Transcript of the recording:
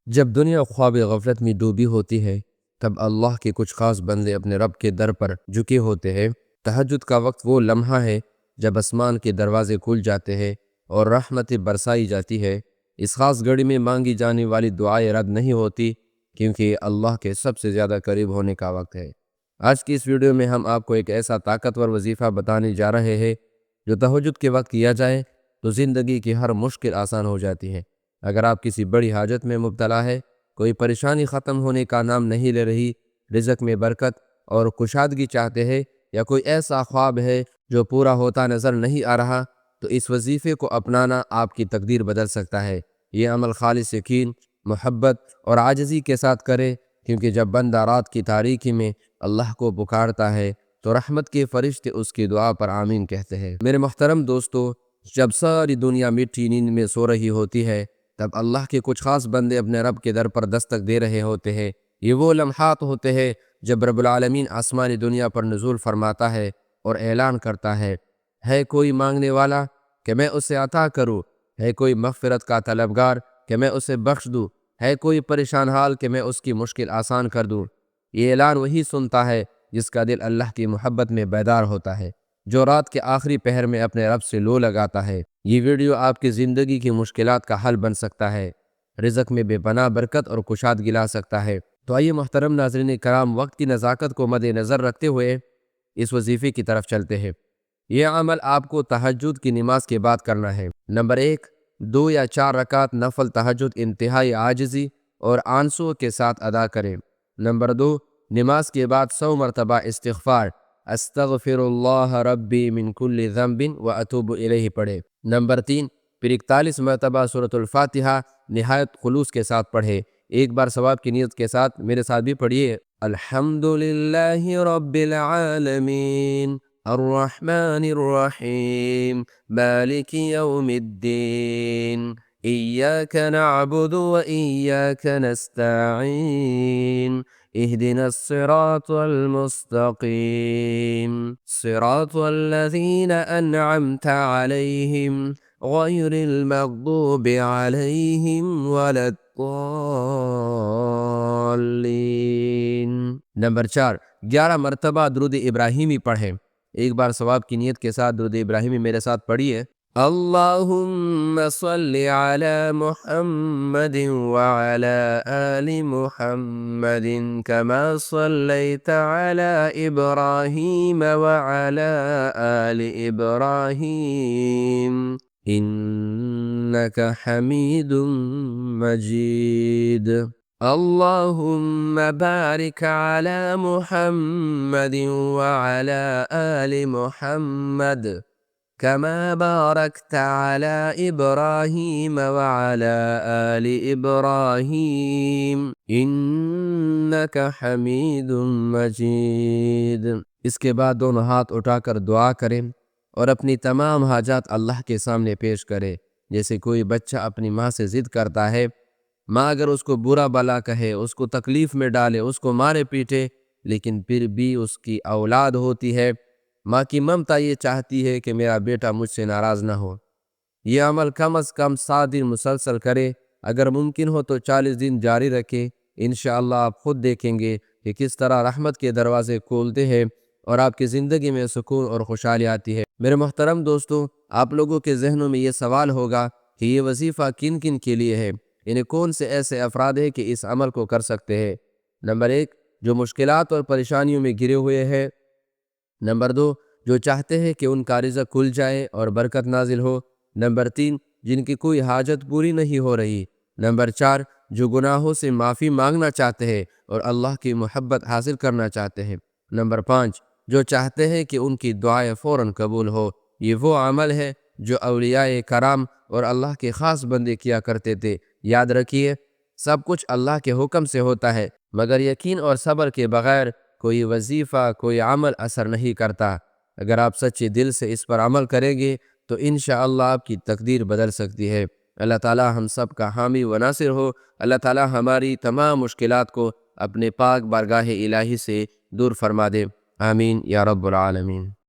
جب دنیا ख्वाब गफलत में डूबी होती है तब अल्लाह के कुछ ख़ास बंदे अपने रब के दर पर झुके होते हैं। तहज्जुद का वक्त वो लम्हा है जब आसमान के दरवाजे खुल जाते हैं और रहमतें बरसाई जाती है। इस ख़ास घड़ी में मांगी जाने वाली दुआएं रद्द नहीं होती क्योंकि अल्लाह के सबसे ज़्यादा करीब होने का वक्त है। आज की इस वीडियो में हम आपको एक ऐसा ताकतवर वजीफ़ा बताने जा रहे हैं जो तहज्जुद के वक्त किया जाए तो ज़िंदगी की हर मुश्किल आसान हो जाती है। अगर आप किसी बड़ी हाजत में मुब्तला है, कोई परेशानी ख़त्म होने का नाम नहीं ले रही, रिज़्क़ में बरकत और कुशादगी चाहते हैं, या कोई ऐसा ख्वाब है जो पूरा होता नज़र नहीं आ रहा, तो इस वजीफ़े को अपनाना आपकी तकदीर बदल सकता है। ये अमल खालिस यकीन, मोहब्बत और आजिज़ी के साथ करें, क्योंकि जब बंदा रात की तारीकी में अल्लाह को पुकारता है तो रहमत के फरिश्ते उसकी दुआ पर आमीन कहते हैं। मेरे मोहतरम दोस्तों, जब सारी दुनिया मीठी नींद में सो रही होती है तब अल्लाह के कुछ ख़ास बंदे अपने रब के दर पर दस्तक दे रहे होते हैं। ये वो लम्हात होते हैं जब रब्बुल आलमीन आसमानी दुनिया पर नुज़ूल फरमाता है और ऐलान करता है कोई मांगने वाला कि मैं उसे अता करूँ, है कोई मग़फ़िरत का तलबगार कि मैं उसे बख्श दूँ, है कोई परेशान हाल कि मैं उसकी मुश्किल आसान कर दूँ। ये ऐलान वही सुनता है जिसका दिल अल्लाह की मोहब्बत में बेदार होता है, जो रात के आखिरी पहर में अपने रब से लो लगाता है। ये वीडियो आपकी ज़िंदगी की मुश्किलात का हल बन सकता है, रिज़्क़ में बेपनाह बरकत और कुशादगी ला सकता है। तो आइए मोहतरम नाज़रीन कराम, वक्त की नज़ाकत को मद्देनज़र रखते हुए इस वजीफ़े की तरफ चलते हैं। यह अमल आपको तहज्जुद की नमाज के बाद करना है। नंबर 1, 2 या 4 रकात नफल तहज्जुद इंतहाई आजिज़ी और आंसुओं के साथ अदा करें। नंबर 2, नमाज के बाद 100 मरतबा इस्तिग़फ़ार अस्तग़फ़िरुल्लाह रब्बी मिन कुल्लि ज़ंबिन व अतूबु इलैहि पढ़े। नंबर 3, फिर 41 मरतबा सूरतुल फ़ातिहा निहायत खुलूस के साथ पढ़े। एक बार सवाब की नीयत के साथ मेरे साथ भी पढ़िए। अल्हम्दुलिल्लाहि रब्बिल आलमीन अर्रहमानिर रहीम मालिकि यौमिद्दीन इय्याका नअबुदु व इय्याका नस्तईन इहदिनस सिरातल मुस्तकीम सिरातल लज़ीना अनअमता अलैहिम गैरिल मग़दूबि अलैहिम वलद्दाल्लीन। नंबर 4, 11 मरतबा दुरूद इब्राहिमी पढ़ें। एक बार सवाब की नीयत के साथ दुरूद इब्राहिमी मेरे साथ पढ़िए। अल्लाहुम्मा सल्लि अला मुहम्मदिन व अला आलि मुहम्मदिन कमा सल्लैता अला इब्राहीम व अला आलि इब्राहीम इन्नका हमीदुम मजीद। अल्लाहुम्मा बारिक अला मुहम्मदिन व अला आलि मुहम्मद कमा बारकता अला इब्राहीम व अला आलि इब्राहीम इन्नका हमीदुम मजीद। इसके बाद दोनों हाथ उठाकर दुआ करें और अपनी तमाम हाजात अल्लाह के सामने पेश करें। जैसे कोई बच्चा अपनी माँ से ज़िद करता है, माँ अगर उसको बुरा भला कहे, उसको तकलीफ़ में डाले, उसको मारे पीटे, लेकिन फिर भी उसकी औलाद होती है, माँ की ममता ये चाहती है कि मेरा बेटा मुझसे नाराज़ ना हो। ये अमल कम अज़ कम 7 दिन मुसलसल करे, अगर मुमकिन हो तो 40 दिन जारी रखें। इंशाअल्लाह आप खुद देखेंगे कि किस तरह रहमत के दरवाज़े खोलते हैं और आपकी ज़िंदगी में सुकून और खुशहाली आती है। मेरे मोहतरम दोस्तों, आप लोगों के जहनों में ये सवाल होगा कि ये वजीफ़ा किन किन के लिए है, इन्हें कौन से ऐसे अफराद हैं कि इस अमल को कर सकते हैं। नंबर 1, जो मुश्किलात और परेशानियों में घिरे हुए हैं। नंबर 2, जो चाहते हैं कि उनका रिज़्क़ खुल जाए और बरकत नाजिल हो। नंबर 3, जिनकी कोई हाजत पूरी नहीं हो रही। नंबर 4, जो गुनाहों से माफ़ी मांगना चाहते हैं और अल्लाह की मोहब्बत हासिल करना चाहते हैं। नंबर 5, जो चाहते हैं कि उनकी दुआएं फ़ौरन कबूल हो। ये वो अमल है जो औलियाए कराम और अल्लाह के ख़ास बंदे किया करते थे। याद रखिए, सब कुछ अल्लाह के हुक्म से होता है, मगर यकीन और सब्र के बग़ैर कोई वजीफ़ा, कोई अमल असर नहीं करता। अगर आप सच्चे दिल से इस पर अमल करेंगे तो इंशाअल्लाह आपकी तकदीर बदल सकती है। अल्लाह ताला हम सब का हामी व नासिर हो। अल्लाह ताला हमारी तमाम मुश्किलात को अपने पाक बारगाह इलाही से दूर फरमा दे। आमीन या रब्बुल आलमीन।